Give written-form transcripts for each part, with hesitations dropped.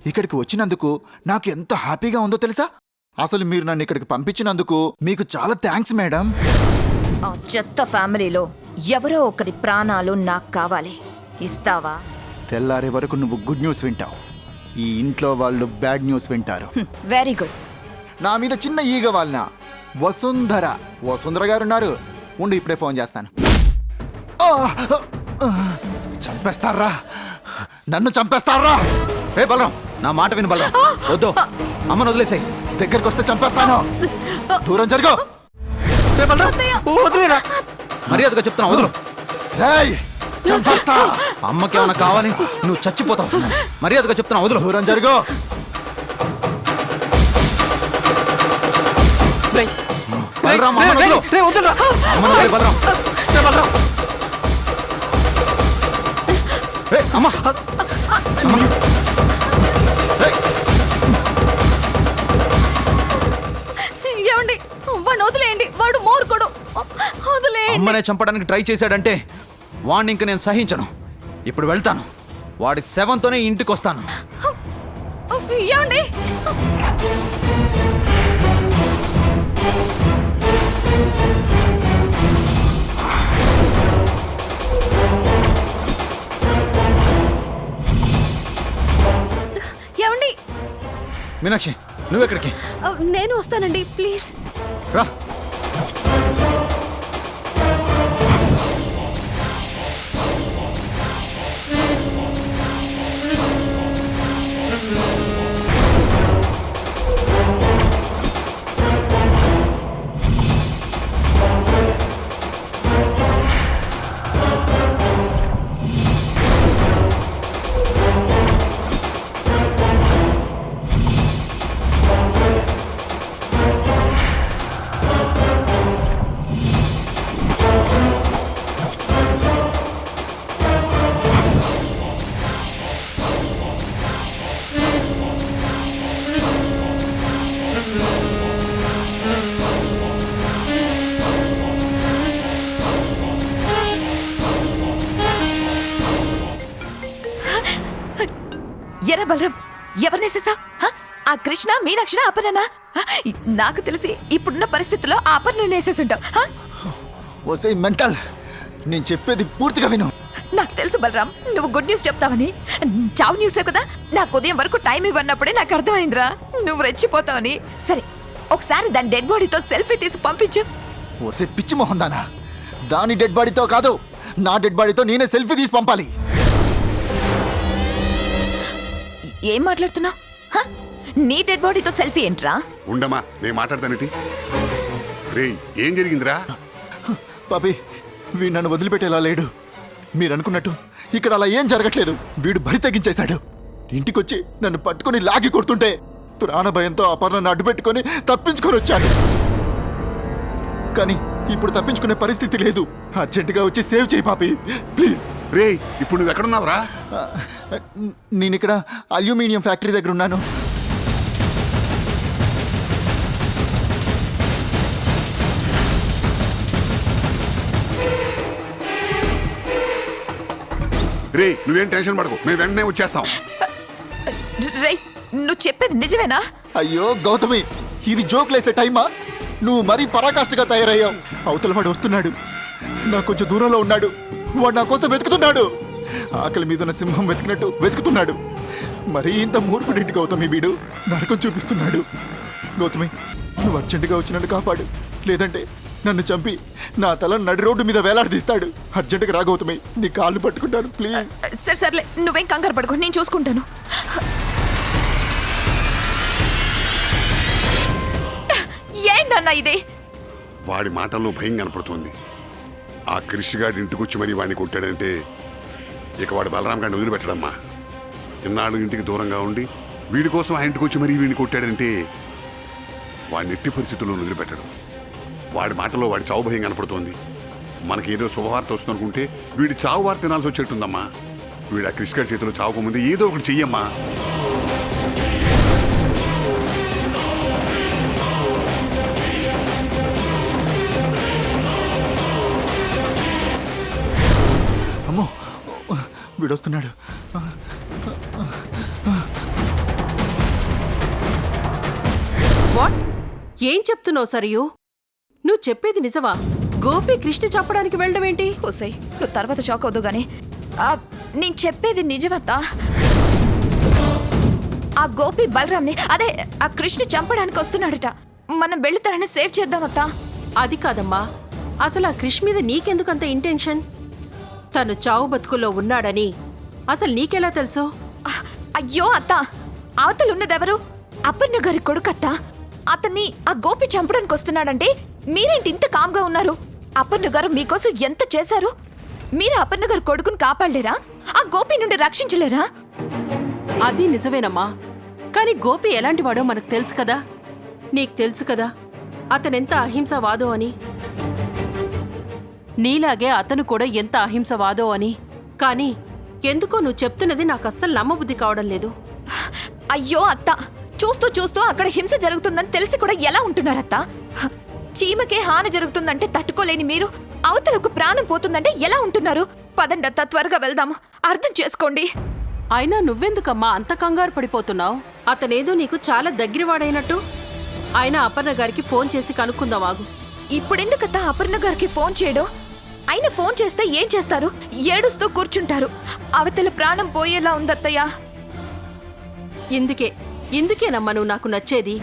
ఇక్కడికి వచ్చినందుకు నాకు ఎంత హ్యాపీగా ఉందో తెలుసా? అసలు మీరు నన్ను ఇక్కడికి పంపించినందుకు మీకు చాలా థ్యాంక్స్ మేడం. ఆ చెత్త ఫ్యామిలీలో ఎవరో ఒకరి ప్రాణాలు నాకు కావాలి. ఇస్తావా? తెల్లారే వరకు నువ్వు గుడ్ న్యూస్ వింటావు, ఈ ఇంట్లో వాళ్ళు బ్యాడ్ న్యూస్ వింటారు. Very good. నా మీద చిన్న ఈగ వాళ్ళ వసుంధర గారు ఉన్నారు. ఉండి ఇప్పుడే ఫోన్ చేస్తాను. చంపేస్తారా, నన్ను చంపేస్తారా? రే బలరాం, నా మాట విను బలరాం. వద్దు, అమ్మను వదిలేసాయి. దగ్గరికి వస్తే చంపేస్తాను, దూరం జరుగు. మర్యాదగా చెప్తున్నా, వదులు. రేయ్, చంపేస్తా. అమ్మకి ఏమైనా కావాలి, నువ్వు చచ్చిపోతావు. మర్యాదగా చెప్తున్నా, వదులు. దూరం జరుగు. బలరాం, అమ్మను వదులు. అమ్మను వదిలే బలరాం. రే అమ్మ, ఏమండి, వాడిని వదిలేయండి. వాడు మూర్ఖుడు. వదిలేయండి. అమ్మనే చంపడానికి ట్రై చేశాడంటే వాడిని ఇంక నేను సహించను. ఇప్పుడు వెళ్తాను, వాడి శవంతోనే ఇంటికి వస్తాను. ఏమండి, ఏమండి, మీనాక్షి, నువ్వెక్కడికి? నేను వస్తానండి, ప్లీజ్. రా. ఎరా బలరాం, ఎవరినేసేసా? ఆ కృష్ణ, మీనాక్షి, అపర్ణ? నాకు తెలిసి ఇప్పుడున్న పరిస్థితుల్లో ఆ అపర్ణ వేసేసుంటావు. వసే మెంటల్, నేను చెప్పేది పూర్తిగా విను. నాకు తెలుసు బలరాం, నువ్వు గుడ్ న్యూస్ చెప్తావని. చావు న్యూసే కదా. నాకు ఉదయం వరకు టైం ఇవ్వన్నప్పుడే నాకు అర్థమైందిరా నువ్వు రెచ్చిపోతావని. సరే, ఒకసారి దాని డెడ్ బాడీతో సెల్ఫీ తీసి పంపించు. వసే పిచ్చి మొహం దానా, దాని డెడ్ బాడీతో కాదు, నా డెడ్ బాడీతో నేనే సెల్ఫీ తీసి పంపాలి. ఏం మాట్లాడుతున్నావు? నీ డెడ్ బాడీతో సెల్ఫీ ఏంట్రా? ఉండమా, నేను మాట్లాడతానేటి. రే, ఏం జరిగిందిరా? పాపి, వీడు నన్ను వదిలిపెట్టేలా లేడు. మీరు అనుకున్నట్టు ఇక్కడ అలా ఏం జరగట్లేదు. వీడు బరి తెగించేశాడు. ఇంటికొచ్చి నన్ను పట్టుకొని లాగి కొడుతుంటే ప్రాణభయంతో అపర్ణను అడ్డుపెట్టుకొని తప్పించుకొని వచ్చాను. కానీ ఇప్పుడు తప్పించుకునే పరిస్థితి లేదు. అర్జెంటుగా వచ్చి సేవ్ చేయి పాపి, ప్లీజ్. రే, ఇప్పుడు నువ్వు ఎక్కడున్నావురా? నేను ఇక్కడ అల్యూమినియం ఫ్యాక్టరీ దగ్గర ఉన్నాను. రే, నువ్వేం టెన్షన్ పడకు, మేము వెంటనే వచ్చేస్తాం. రే, నువ్వు చెప్పేది నిజమేనా? అయ్యో గౌతమి, ఇది జోక్లేసే టైమా? నువ్వు మరీ పరాకాష్ఠగా తయారయ్యావు. అవతల వాడు వస్తున్నాడు, నాకు కొంచెం దూరంలో ఉన్నాడు. వాడు నా కోసం వెతుకుతున్నాడు. ఆకలి మీద ఉన్న సింహం వెతికినట్టు వెతుకుతున్నాడు. మరీ ఇంత మూర్ఖుడింటి గౌతమి, వీడు నరకం చూపిస్తున్నాడు. గౌతమి, నువ్వు అర్జెంటుగా వచ్చి నన్ను కాపాడు, లేదంటే నన్ను చంపి నా తల నడి రోడ్డు మీద వేలాడదీస్తాడు. అర్జెంటుగా రా గౌతమి, నీ కాళ్ళు పట్టుకుంటాను, ప్లీజ్. సరే సర్లే, నువ్వేం కంగారు పడుకో, నేను చూసుకుంటాను. ఏంటన్నా ఇది? వాడి మాటల్లో భయం కనపడుతుంది. ఆ కృషిగాడి ఇంటికి వచ్చి మరీ వాడిని కొట్టాడంటే ఇక వాడు బలరాం గారిని వదిలిపెట్టడమ్మా. ఇన్నాళ్ళు ఇంటికి దూరంగా ఉండి వీడి కోసం ఆ ఇంటికి వచ్చి మరీ వీడిని కొట్టాడంటే వాడిని ఎట్టి పరిస్థితుల్లో వదిలిపెట్టడం. వాడి మాటలో వాడి చావు భయం కనపడుతోంది. మనకేదో శుభవార్త వస్తుందనుకుంటే వీడి చావు వార్త తినాల్సి వచ్చేట్టుందమ్మా. వీడు ఆ కృషిగాడి చేతిలో చావుకోముందు ఏదో ఒకటి చెయ్యమ్మా. అమ్మో, వీడొస్తున్నాడు. ఏం చెప్తున్నావు సరియు? నువ్వు చెప్పేది నిజమా? గోపి కృష్ణ చంపడానికి వెళ్ళడం ఏంటి? ఓసై నువ్వు తర్వాత షాక్ అవుదు గానీ నేను చెప్పేది నిజమత్తా. ఆ గోపి బలరాంని అదే ఆ కృష్ణ చంపడానికి వస్తున్నాడట. మనం వెళ్తారని సేవ్ చేద్దామత్తా. అది కాదమ్మా, అసలు ఆ కృష్ మీద నీకెందుకంత ఇంటెన్షన్? తను చావు బతుకుల్లో ఉన్నాడని అసలు నీకెలా తెలుసు? అయ్యో అత్త, అవతలున్నదెవరు? అపర్ణ గారి కొడుకత్త. అతన్ని ఆ గోపి చంపడానికి వస్తున్నాడంటే మీరేంటి ఇంత కామ్గా ఉన్నారు? అపర్ణ గారు మీకోసం ఎంత చేశారు? మీరు అపర్ణ గారి కొడుకుని కాపాడలేరా? ఆ గోపి నుండి రక్షించలేరా? అది నిజమేనమ్మా, కానీ గోపి ఎలాంటివాడో మనకు తెలుసు కదా. నీకు తెలుసు కదా అతనెంత అహింసవాదో అని. నీలాగే అతను కూడా ఎంత అహింసవాదో అని. కానీ ఎందుకో నువ్వు చెప్తున్నది నాకు అస్సలు నమ్మబుద్ధి కావడం లేదు. అయ్యో అత్త, చూస్తూ చూస్తూ అక్కడ హింస జరుగుతుందని తెలిసి కూడా ఎలా ఉంటున్నారత్త? చీమకే హాని జరుగుతుందంటే తట్టుకోలేని మీరు అవతలకు ప్రాణం పోతుందంటే ఎలా ఉంటున్నారు? పదండత్త, త్వరగా వెళ్దాము. అర్థం చేసుకోండి. అయినా నువ్వెందుకమ్మా అంత కంగారు పడిపోతున్నావు? అతనేదో నీకు చాలా దగ్గరవాడైనట్టు. ఆయన అపర్ణ గారికి ఫోన్ చేసి కనుక్కుందామాగు. ఇప్పుడెందుకత్త అపర్ణ గారికి ఫోన్ చేయడం? ఆయన ఫోన్ చేస్తే ఏం చేస్తారు? ఏడుస్తూ కూర్చుంటారు. అవతల ప్రాణం పోయేలా ఉందత్తయ్యా. ఇందుకేనమ్మా నువ్వు నాకు నచ్చేది.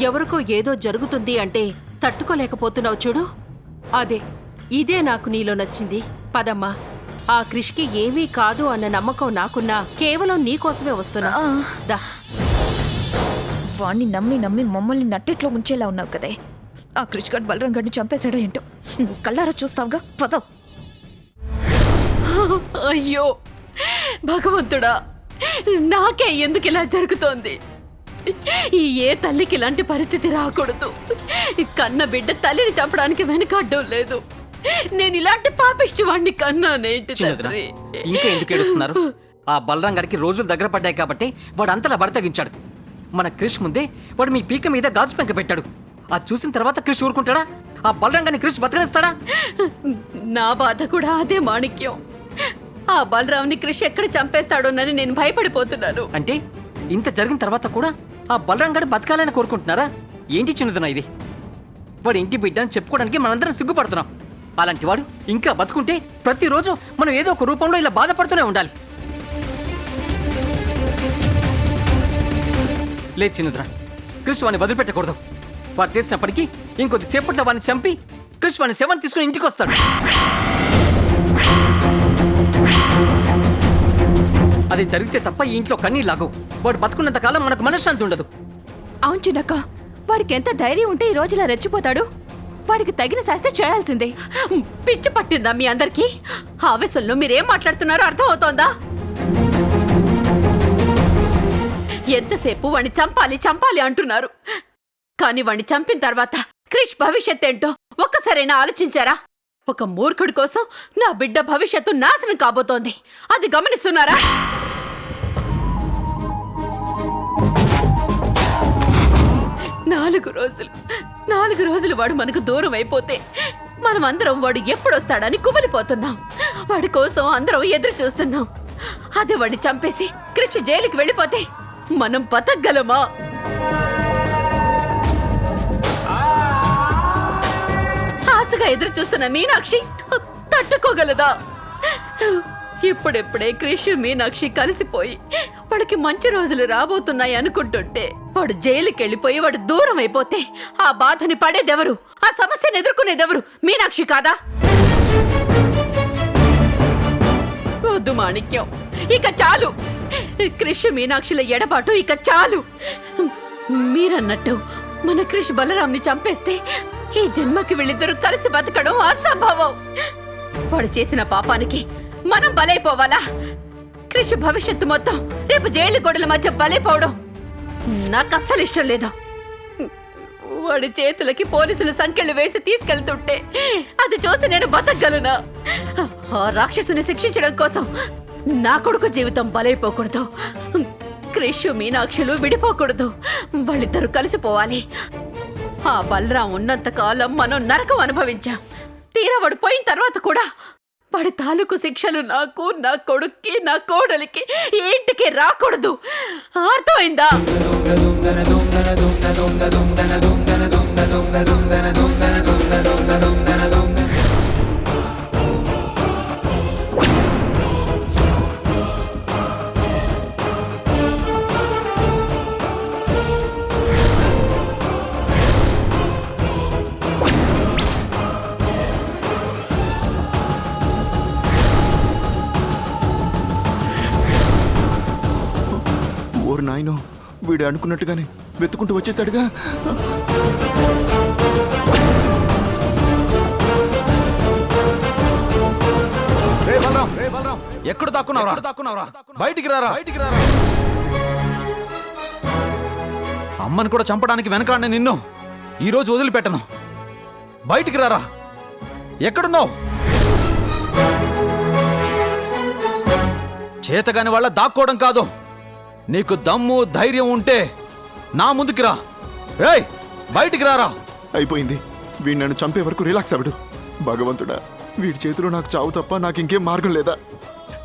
ఎవరికో ఏదో జరుగుతుంది అంటే తట్టుకోలేకపోతున్నావు చూడు, ఇదే నాకు నీలో నచ్చింది. పదమ్మా, ఆ కృష్కి ఏమీ కాదు అన్న నమ్మకం నాకున్నా కేవలం నీకోసమే వస్తున్నా. దా. వాణ్ణి నమ్మి నమ్మి మమ్మల్ని నట్టెట్లో ముంచేలా ఉన్నావు కదే. ఆ కృష్గడ్ బలరాం గడిని చంపేశాడో ఏంటో నువ్వు కళ్ళారా చూస్తావుగా. పదం. అయ్యో భగవంతుడా, నాకే ఎందుకు ఇలా జరుగుతోంది? ఏ తల్లికి ఇలాంటి పరిస్థితి రాకూడదు. కన్న బిడ్డ తల్లిని చంపడానికి వెనకాడ్డం లేదు. నేను ఇలాంటి పాపిష్టి వాడిని కన్నానేంటి తండ్రి? ఇంకా ఎందుకు ఏడుస్తున్నారు? ఆ బలరాం గారికి రోజులు దగ్గర పడ్డాయి కాబట్టి వాడు అంతలా బడతగించాడు. మన క్రిష్ ముందే వాడు మీ పీక మీద గాజు పెంక పెట్టాడు. అది చూసిన తర్వాత క్రిష్ ఊరుకుంటాడా? ఆ బలరాం గారిని క్రిష్ బతకలేస్తాడా? నా బాధ కూడా అదే మాణిక్యం. ఆ బలరాంని క్రిష్ ఎక్కడ చంపేస్తాడోనని నేను భయపడిపోతున్నాను. అంటే ఇంత జరిగిన తర్వాత కూడా ఆ బలరాం గారు బతకాలని కోరుకుంటున్నారా? ఏంటి చిన్నదనా ఇది? వాడు ఇంటి బిడ్డ అని చెప్పుకోవడానికి మనందరం సిగ్గుపడుతున్నాం. అలాంటి వాడు ఇంకా బతుకుంటే ప్రతిరోజు మనం ఏదో ఒక రూపంలో ఇలా బాధపడుతూనే ఉండాలి. లేదు చిన్నదనా, క్రిష్ వాడిని వదిలిపెట్టకూడదు. వాడు చేసినప్పటికీ ఇంకొద్ది సేపట్లో వాడిని చంపి క్రిష్ వాడిని శవాన్ని తీసుకుని ఇంటికి వస్తాడు. అది జరిగితే తప్ప ఈ ఇంట్లో కన్నీళ్ళు లాగవు. వాడు బతుకున్నంత కాలం మనకు మనశ్శాంతి ఉండదు. అవును చిన్నక్క, వాడికి ఎంత ధైర్యం ఉంటే ఈ రోజులా రెచ్చిపోతాడు? వాడికి తగిన శాస్త్ర చేయాల్సిందే. పిచ్చి పట్టిందా మీ అందరికీ? ఆవేశంలో మీరేం మాట్లాడుతున్నారో అర్థం అవుతోందా? ఎంతసేపు వాణ్ణి చంపాలి చంపాలి అంటున్నారు, కానీ వాణ్ణి చంపిన తర్వాత క్రిష్ భవిష్యత్ ఏంటో ఒక్కసారైనా ఆలోచించారా? ఒక మూర్ఖుడి కోసం నా బిడ్డ భవిష్యత్తు నాశనం కాబోతోంది. అది గమనిస్తున్నారా? నాలుగు రోజులు వాడు మనకు దూరం అయిపోతే మనమందరం వాడు ఎప్పుడొస్తాడని కుమిలిపోతున్నాం. వాడి కోసం అందరం ఎదురు చూస్తున్నాం. అదే వాడిని చంపేసి క్రిష్ జైలుకి వెళ్ళిపోతే మనం బతకగలమా? ఆశగా ఎదురు చూస్తున్న మీనాక్షి తట్టుకోగలదా? ఇప్పుడెప్పుడే క్రిష్ మీనాక్షి కలిసిపోయి వాడికి మంచి రోజులు రాబోతున్నాయి అనుకుంటుంటే వాడు జైలుకి వెళ్ళిపోయి వాడు దూరం అయిపోతే ఆ బాధని పడేదెవరు? ఆ సమస్యను ఎదుర్కొనేదెవరు? మీనాక్షి కాదా? వద్దు మాణిక్యం, ఇక చాలు. క్రిష్ మీనాక్షిల ఎడబాటు ఇక చాలు. మీరన్నట్టు మన క్రిష్ బలరాంని చంపేస్తే ఈ జన్మకి వీళ్ళిద్దరూ కలిసి బతకడం అసంభవం. వాడు చేసిన పాపానికి మనం బలైపోవాలా? క్రిష్ భవిష్యత్తు మొత్తం రేపు జైలు గోడల మధ్య బలైపోవడం నాకు అస్సలు ఇష్టం లేదు. వాడి చేతులకి పోలీసులు సంకెళ్ళు వేసి తీసుకెళ్తుంటే అది చూసి నేను బతకగలనా? ఆ రాక్షసుని శిక్షించడం కోసం నా కొడుకు జీవితం బలైపోకూడదు. క్రిష్ మీనాక్షులు విడిపోకూడదు. వాళ్ళిద్దరూ కలిసిపోవాలి. ఆ బలరాం ఉన్నంత కాలం మనం నరకం అనుభవించాం. తీరా వాడు పోయిన తర్వాత కూడా వాడి తాలూకు శిక్షలు నాకు, నా కొడుక్కి, నా కోడలికి, ఈ ఇంటికి రాకూడదు. అర్థమైందా? ఓరు నాయనో, వీడు అనుకున్నట్టుగానే వెతుకుంటూ వచ్చేసాడుగా. రే బలరాం, ఎక్కడ దాక్కున్నావురా? బయటికి రారా. అమ్మని కూడా చంపడానికి వెనకాడిన నిన్ను ఈరోజు వదిలిపెట్టను. బయటికి రారా. ఎక్కడున్నావు? చేతగాని వాళ్ళ దాక్కోవడం కాదు, నీకు దమ్ము ధైర్యం ఉంటే నా ముందుకి రా. రేయ్ బయటికి రారా. అయిపోయింది, వీడు నన్ను చంపే వరకు రిలాక్స్ అవ్వడు. భగవంతుడా, వీడి చేతిలో నాకు చావు తప్ప నాకు ఇంకేం మార్గం లేదా?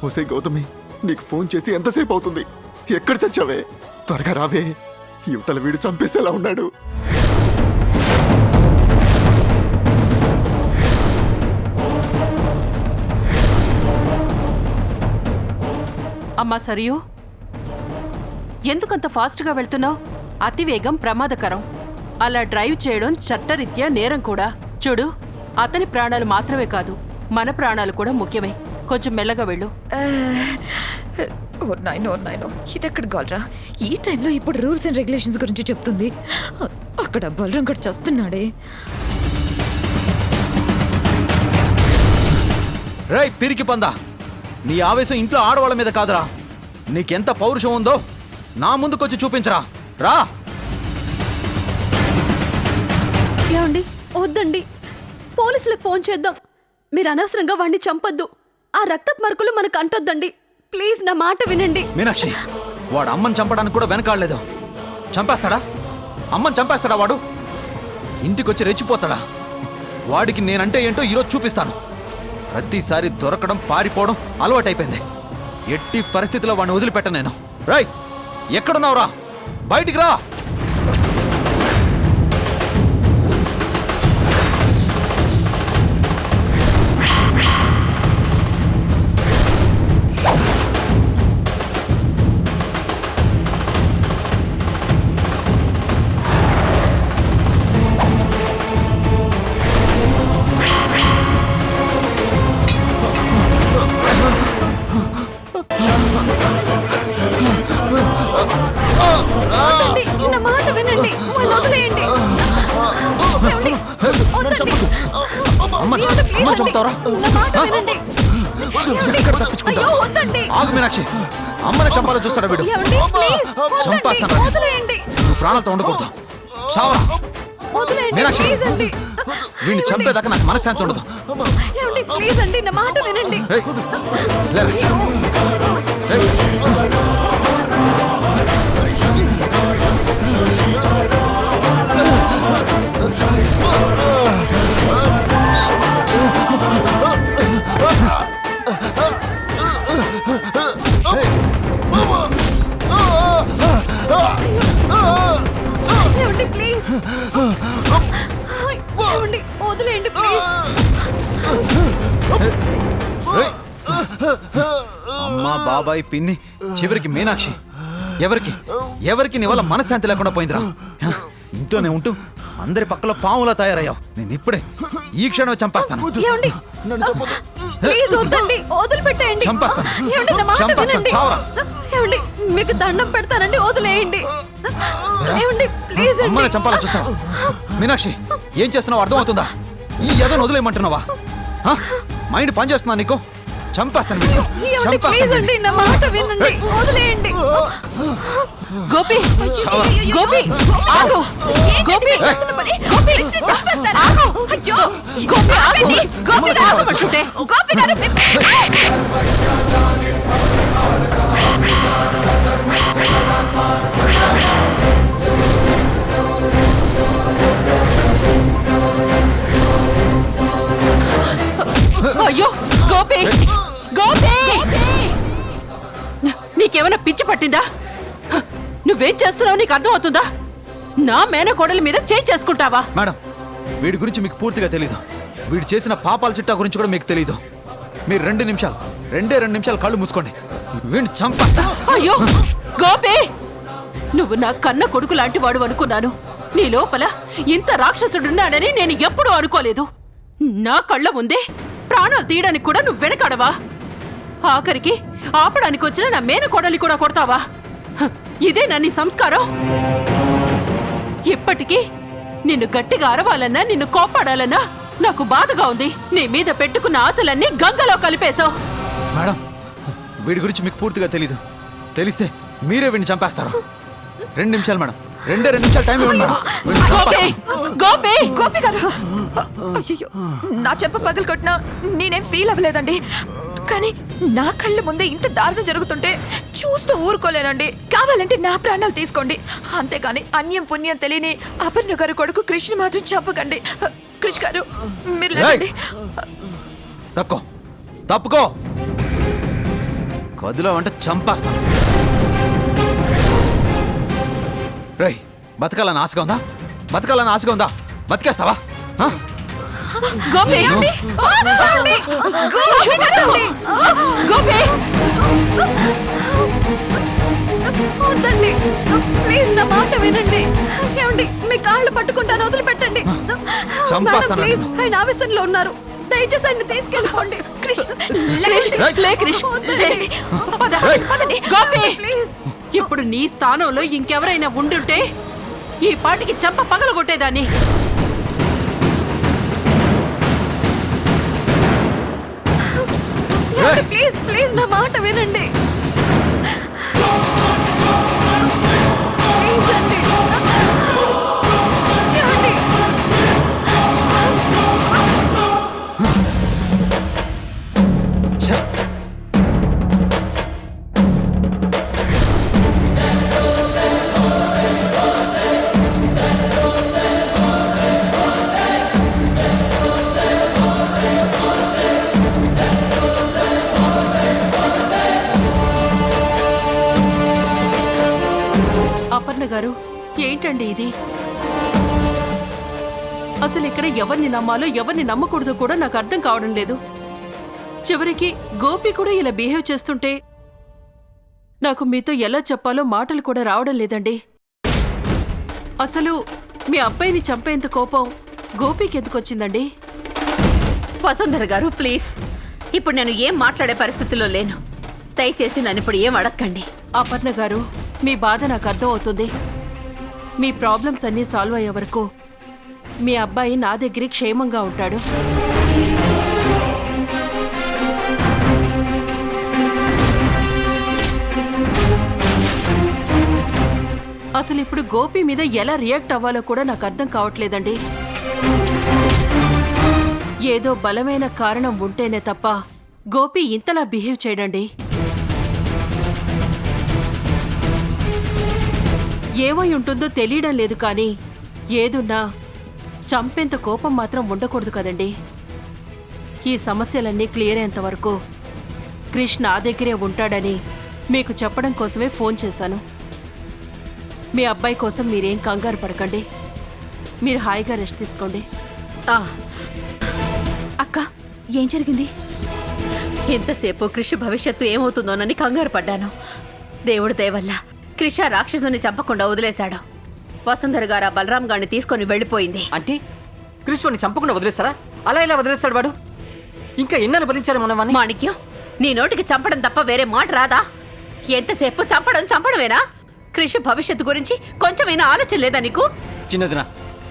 ఒసే గౌతమి, నీకు ఫోన్ చేసి ఎంతసేపు అవుతుంది? ఎక్కడ చచ్చావే? త్వరగా రావే. యువతల వీడు చంపేసేలా ఉన్నాడు. అమ్మా సరియు, ఎందుకంత ఫాస్ట్గా వెళ్తున్నావు? అతివేగం ప్రమాదకరం. అలా డ్రైవ్ చేయడం చట్టరీత్యా నేరం కూడా. చూడు, అతని ప్రాణాలు మాత్రమే కాదు, మన ప్రాణాలు కూడా ముఖ్యమే. కొంచెం మెల్లగా వెళ్ళు. ఓ నాయనో, ఇదెక్కడ గోల్రా? ఈ టైంలో ఇప్పుడు రూల్స్ అండ్ రెగ్యులేషన్స్ గురించి చెప్తుంది. అక్కడ బలరాం గడు చేస్తున్నాడే. రేయ్ పిరికి పందా, నీ ఆవేశం ఇంట్లో ఆడవాళ్ళ మీద కాదురా. నీకెంత పౌరుషం ఉందో నా ముందుకొచ్చి చూపించరా. రా. ఏమండి, వద్దండి, పోలీసులకు ఫోన్ చేద్దాం. మీరు అనవసరంగా వాడిని చంపొద్దు. ఆ రక్తపు మరకలు మనకు అంటొద్దండి. ప్లీజ్ నా మాట వినండి. మీనాక్షి, వాడు అమ్మని చంపడానికి కూడా వెనకాడలేదు. చంపేస్తాడా? అమ్మని చంపేస్తాడా వాడు? ఇంటికొచ్చి రెచ్చిపోతాడా? వాడికి నేనంటే ఏంటో ఈరోజు చూపిస్తాను. ప్రతిసారి దొరకడం, పారిపోవడం అలవాటైపోయింది. ఎట్టి పరిస్థితిలో వాడిని వదిలిపెట్టను నేను. రేయ్ ఎక్కడున్నావురా? బయటికి రా. వద్దండి, నా మాట వినండి. వాళ్ళని వదిలేయండి. ఏమండి? వద్దండి. అమ్మని ఏమండి, ప్లీజ్ అండి. చంపుతావరా? నా మాట వినండి. ఏమండి? ఎక్కడ తప్పించుకుంటావు? అయ్యో, వద్దండి. ఆగు మీనాక్షి, అమ్మని చంపాలో చూస్తాడా వీడు? ఏమండి? ప్లీజ్ వద్దండి. చంపేస్తాను. వదిలేయండి. నువ్వు ప్రాణాలతో ఉండకూడదు. చావరా. వదిలేయండి. మీనాక్షి, ప్లీజ్ అండి. వీడిని చంపేదాకా నాకు మనశ్శాంతి ఉండదు. ఏమండి? ప్లీజ్ అండి, నా మాట వినండి. రేయ్, లేరా. రేయ్. ఏమండి? ప్లీజ్. ఏమండి? వదిలేయండి ప్లీజ్. రేయ్. అమ్మా, బాబాయ్, పిన్ని, చివరికి మీనాక్షి. ఎవరికి నీ వల్ల మనశ్శాంతి లేకుండా పోయిందిరా. ఇంట్లోనే ఉంటూ అందరి పక్కలో పాములా తయారయ్యావు. నేను ఇప్పుడే ఈ క్షణమే చంపేస్తాను. ఏమండి? ప్లీజ్ వద్దండి, వదిలిపెట్టేయండి. చంపేస్తాను. ఏమండి? నా మాట చంపేస్తాను. వినండి. చావరా. ఏమండి? మీకు దండం పెడతానండి, వదిలేయండి. ఏమండి? ప్లీజ్ అండి. అమ్మనే చంపాలో చూస్తావు? మీనాక్షి, ఏం చేస్తున్నావు అర్థమవుతుందా? ఈ ఎదను వదిలేయమంటున్నావా? మైండ్ పని చేస్తున్నా నీకు? చంపేస్తాను వీడిని. ఏమండి? ప్లీజ్ చంపేస్తాను అండి, వీడిని. నా మాట వినండి, వదిలేయండి. గోపి, చావరా. గోపి, ఆగు. గోపి, గోపి, కృష్ణ చంపేస్తారా? అయ్యో, గోపి, ఆగు. గోపి, ఆగమంటుంటే. గోపి గారు, అయ్యో, గోపి, గోపి, నీకేమైనా పిచ్చి పట్టిందా? నువ్వేం చేస్తున్నావు నీకు అర్థమవుతుందా? నా మేనకోడలి మీద చేయి చేసుకుంటావా? మేడం, వీడి గురించి మీకు పూర్తిగా తెలీదు. వీడు చేసిన పాపాల చిట్టా గురించి కూడా మీకు తెలీదు. మీరు 2 నిమిషాలు కళ్ళు మూసుకోండి. వీడిని చంపేస్తా. అయ్యో, గోపి, నువ్వు నా కన్న కొడుకు లాంటి వాడు అనుకున్నాను. నీ లోపల ఇంత రాక్షసుడున్నాడని నేను ఎప్పుడూ అనుకోలేదు. నా కళ్ళ ముందే ప్రాణాలు తీయడానికి కూడా నువ్వు వెనకాడవా? ఆఖరికి ఆపడానికి వచ్చిన నా మేనకోడలి కూడా కొడతావా? ఇదేనా నీ సంస్కారం? ఇప్పటికీ నిన్ను గట్టిగా అరవాలన్నా నిన్ను కోపాడాలన్నా నాకు బాధగా ఉంది. నీ మీద పెట్టుకున్న ఆశలన్నీ గంగలో కలిపేశావు. మేడం, వీడి గురించి మీకు పూర్తిగా తెలీదు. తెలిస్తే మీరే వీడిని చంపేస్తారు. 2 నిమిషాలు మేడం, 2 నిమిషాలు టైం ఇవ్వండి మేడం. వీడిని గోపి చంపేస్తాను. గోపి గోపి గారు, అయ్యో, నా చెప్ప పగలు కొట్టినా నేనేం ఫీల్ అవ్వలేదండి. కానీ నా కళ్ళ ముందే ఇంత దారుణం జరుగుతుంటే చూస్తూ ఊరుకోలేనండి. కావాలంటే నా ప్రాణాలు తీసుకోండి, అంతేకాని అన్యం పుణ్యం తెలియని అపర్ణ గారు కొడుకు కృష్ణ మాత్రం చంపకండి. కృష్ణ గారు, మీరు లేదండి. తప్పుకో, తప్పుకో. కదిలో అంటే చంపేస్తాను. రేయ్, బతకాలని ఆశగా ఉందా? బతకాలని ఆశగా ఉందా? బతికేస్తావా? ఆ? గోపి ఏమండి? ఏమండి? గోపి గారు! గోపి వద్దండి, ప్లీజ్ నా మాట వినండి. ఏమండి, మీ కాళ్ళు పట్టుకుంటాను, వదిలిపెట్టండి. చంపేస్తాను. ప్లీజ్, ఆయన ఆవేశంలో ఉన్నారు, దయచేసి ఆయన తీసుకెళ్ళిపోండి. కృష్ణ, లే కృష్ణ, లే. పద, ఏయ్. పదండి. గోపి ప్లీజ్. ఇప్పుడు నీ స్థానంలో ఇంకెవరైనా ఉండుంటే ఈ పాటికి చెంప పగలగొట్టేదాన్ని. ప్లీజ్ ప్లీజ్ నా మాట వినండి. ప్లీజ్ అండి. ఏమండి? ఛే! అపర్ణ గారు, ఏంటండి ఇది? అసలు ఇక్కడ ఎవరిని నమ్మాలో ఎవరిని నమ్మకూడదో కూడా నాకు అర్థం కావడం లేదు. చివరికి గోపి కూడా ఇలా బిహేవ్ చేస్తుంటే నాకు మీతో ఎలా చెప్పాలో మాటలు కూడా రావడం లేదండి. అసలు మీ అబ్బాయిని చంపేంత కోపం గోపికి ఎందుకు వచ్చిందండి? వసుంధర గారు, ప్లీజ్, ఇప్పుడు నేను ఏం మాట్లాడే పరిస్థితిలో లేను. దయచేసి నన్ను ఇప్పుడు ఏం అడగండి. అపర్ణ గారు, మీ బాధ నాకు అర్థం అవుతుంది. మీ ప్రాబ్లమ్స్ అన్నీ సాల్వ్ అయ్యే వరకు మీ అబ్బాయి నా దగ్గర క్షేమంగా ఉంటాడు. అసలు ఇప్పుడు గోపి మీద ఎలా రియాక్ట్ అవ్వాలో కూడా నాకు అర్థం కావట్లేదండి. ఏదో బలమైన కారణం ఉంటేనే తప్ప గోపి ఇంతలా బిహేవ్ చేయడండి. ఏమై ఉంటుందో తెలియడం లేదు, కానీ ఏదున్నా చంపేంత కోపం మాత్రం ఉండకూడదు కదండి. ఈ సమస్యలన్నీ క్లియర్ అయ్యేంత వరకు క్రిష్ నా దగ్గరే ఉంటాడని మీకు చెప్పడం కోసమే ఫోన్ చేశాను. మీ అబ్బాయి కోసం మీరేం కంగారు పడకండి, మీరు హాయిగా రెస్ట్ తీసుకోండి. ఆ, అక్క, ఏం జరిగింది? ఎంతసేపు కృషి భవిష్యత్తు ఏమవుతుందోనని కంగారు పడ్డాను. దేవుడి దయవల్ల కృష రాక్షసుని చంపకుండా వదిలేశాడు. వసుంధర గారు ఆ బలరాం గారిని తీసుకొని వెళ్ళిపోయింది. అంటే కృష్ణని చంపకుండా వదిలేస్తారా? అలా ఇలా వదిలేస్తాడు వాడు? ఇంకా ఎన్నాళ్ళు భరించాలి మనం అని? మాణిక్యం, నీ నోటికి చంపడం తప్ప వేరే మాట రాదా? ఎంతసేపు చంపడమేనా? కృషి భవిష్యత్తు గురించి కొంచెమైనా ఆలోచన లేదా నీకు? చిన్నదినా,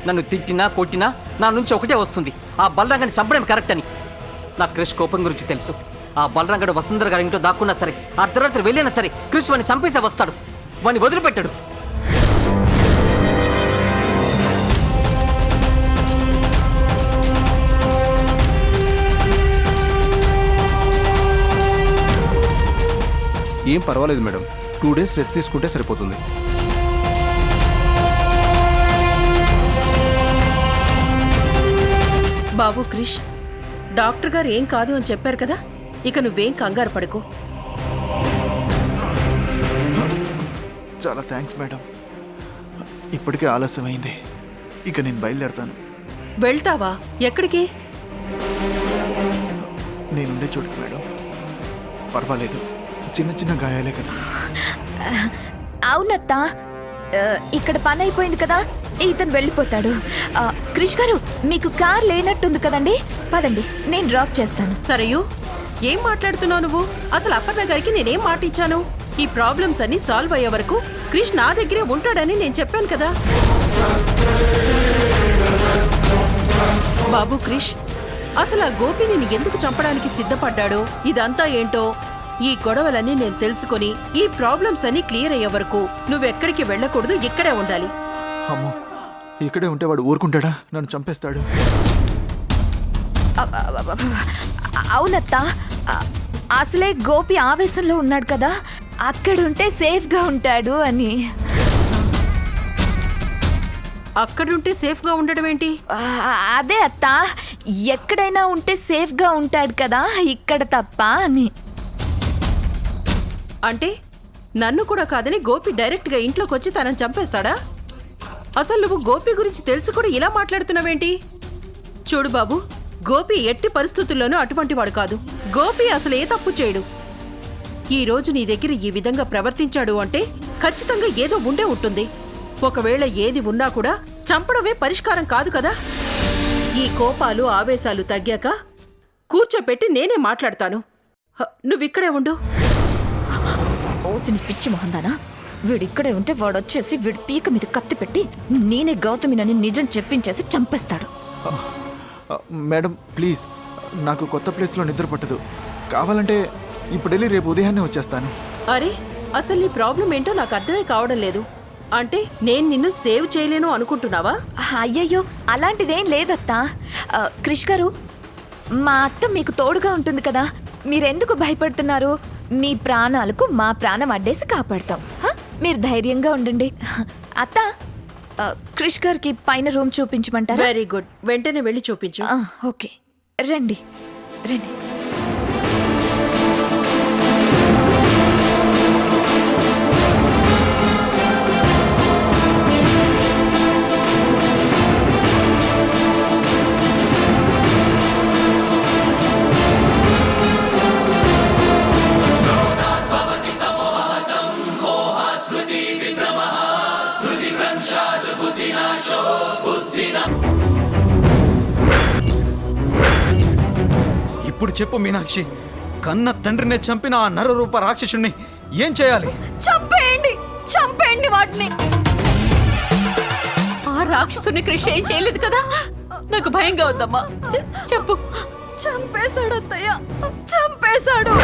నన్ను తిట్టినా కొట్టినా నా నుంచి ఒకటే వస్తుంది, ఆ బలరంగాన్ని చంపడం కరెక్ట్ అని. నా క్రిష్ కోపం గురించి తెలుసు. ఆ బలరంగడు వసుంధర గారి ఇంట్లో దాక్కున్నా సరే, అర్ధరాత్రి వెళ్ళినా సరే క్రిష్ వాడిని చంపేసే వస్తాడు, వాడిని వదిలిపెట్టాడు. ఏం పర్వాలేదు మేడం, 2 డేస్ రెస్ట్ తీసుకుంటే సరిపోతుంది. బాబు క్రిష్, డాక్టర్ గారు ఏం కాదు అని చెప్పారు కదా, ఇక నువ్వేం కంగారు పడకు. చాలా థ్యాంక్స్ మేడం. ఇప్పటికే ఆలస్యమైంది, ఇక నేను బయలుదేరతాను. వెళ్తావా? ఎక్కడికి? నేనుండే చోటుకి మేడం. పర్వాలేదు, చిన్న చిన్న గాయాలే కదా. అవునత్త, ఇక్కడ పని అయిపోయింది కదా, ఇతను వెళ్ళిపోతాడు. క్రిష్ గారు, మీకు కార్ లేనట్టుంది కదండి, పదండి, నేను డ్రాప్ చేస్తాను. సరయు, ఏం మాట్లాడుతున్నావు నువ్వు? అసలు అపర్ణ గారికి నేనేం మాట ఇచ్చాను? ఈ ప్రాబ్లమ్స్ అన్ని సాల్వ్ అయ్యే వరకు క్రిష్ నా దగ్గరే ఉంటాడని నేను చెప్పాను కదా. బాబు క్రిష్, అసలు ఆ గోపి నిన్ను ఎందుకు చంపడానికి సిద్ధపడ్డాడో, ఇదంతా ఏంటో, ఈ గొడవలన్నీ నేను తెలుసుకొని ఈ ప్రాబ్లమ్స్ అన్ని క్లియర్ అయ్యే వరకు నువ్వెక్కడికి వెళ్ళకూడదు, ఇక్కడే ఉండాలి. అమ్మో, ఇక్కడే ఉంటే వాడు ఊరుకుంటాడా? నన్ను చంపేస్తాడు. అవునత్తా, అసలే గోపి ఆవేశంలో ఉన్నాడు కదా, అక్కడుంటే సేఫ్గా ఉంటాడు అని. అక్కడుంటే సేఫ్గా ఉండడం ఏంటి? అదే అత్తా, ఎక్కడైనా ఉంటే సేఫ్గా ఉంటాడు కదా, ఇక్కడ తప్ప అని. అంటే నన్ను కూడా కాదని గోపి డైరెక్ట్గా ఇంట్లోకి వచ్చి తనని చంపేస్తాడా? అసలు నువ్వు గోపి గురించి తెలుసు కూడా ఇలా మాట్లాడుతున్నావేంటి? చూడు బాబు, గోపి ఎట్టి పరిస్థితుల్లోనూ అటువంటి వాడు కాదు. గోపి అసలు ఏ తప్పు చేయడు. ఈ రోజు నీ దగ్గర ఈ విధంగా ప్రవర్తించాడు అంటే ఖచ్చితంగా ఏదో ఉండే ఉంటుంది. ఒకవేళ ఏది ఉన్నా కూడా చంపడమే పరిష్కారం కాదు కదా. ఈ కోపాలు ఆవేశాలు తగ్గాక కూర్చోపెట్టి నేనే మాట్లాడతాను. నువ్విక్కడే ఉండు. ఓసిని పిచ్చి మొహందానా, వీడిక్కడే ఉంటే వాడొచ్చేసి వీడి పీక మీద కత్తి పెట్టి నేనే గౌతమినని నిజం చెప్పించేసి చంపేస్తాడు. మేడం ప్లీజ్, నాకు కొత్త ప్లేస్లో నిద్ర పట్టదు. కావాలంటే ఇప్పుడు వెళ్ళి రేపు ఉదయాన్నే వచ్చేస్తాను. అరే, అసలు నీ ప్రాబ్లం ఏంటో నాకు అర్థమే కావడం లేదు. అంటే నేను నిన్ను సేవ్ చేయలేను అనుకుంటున్నావా? అయ్యయ్యో, అలాంటిదేం లేదత్తా. క్రిష్ గారు, మా అత్త మీకు తోడుగా ఉంటుంది కదా, మీరెందుకు భయపడుతున్నారు? మీ ప్రాణాలకు మా ప్రాణం అడ్డేసి కాపాడతాం. మీరు ధైర్యంగా ఉండండి. అత్త, క్రిష్ గారికి పైన రూమ్ చూపించమంటారా? వెరీ గుడ్, వెంటనే వెళ్ళి చూపించు. ఓకే, రండి రండి. ఇప్పుడు చెప్పు మీనాక్షి, కన్న తండ్రినే చంపిన ఆ నరరూప రాక్షసుణ్ణి ఏం చేయాలి? చంపేయండి, చంపేయండి వాటిని. ఆ రాక్షసుని క్రిష్ ఏం చేయలేదు కదా, నాకు భయంగా ఉందమ్మా. చెప్పు. చంపేశాడు అత్తయ్య, చంపేశాడు.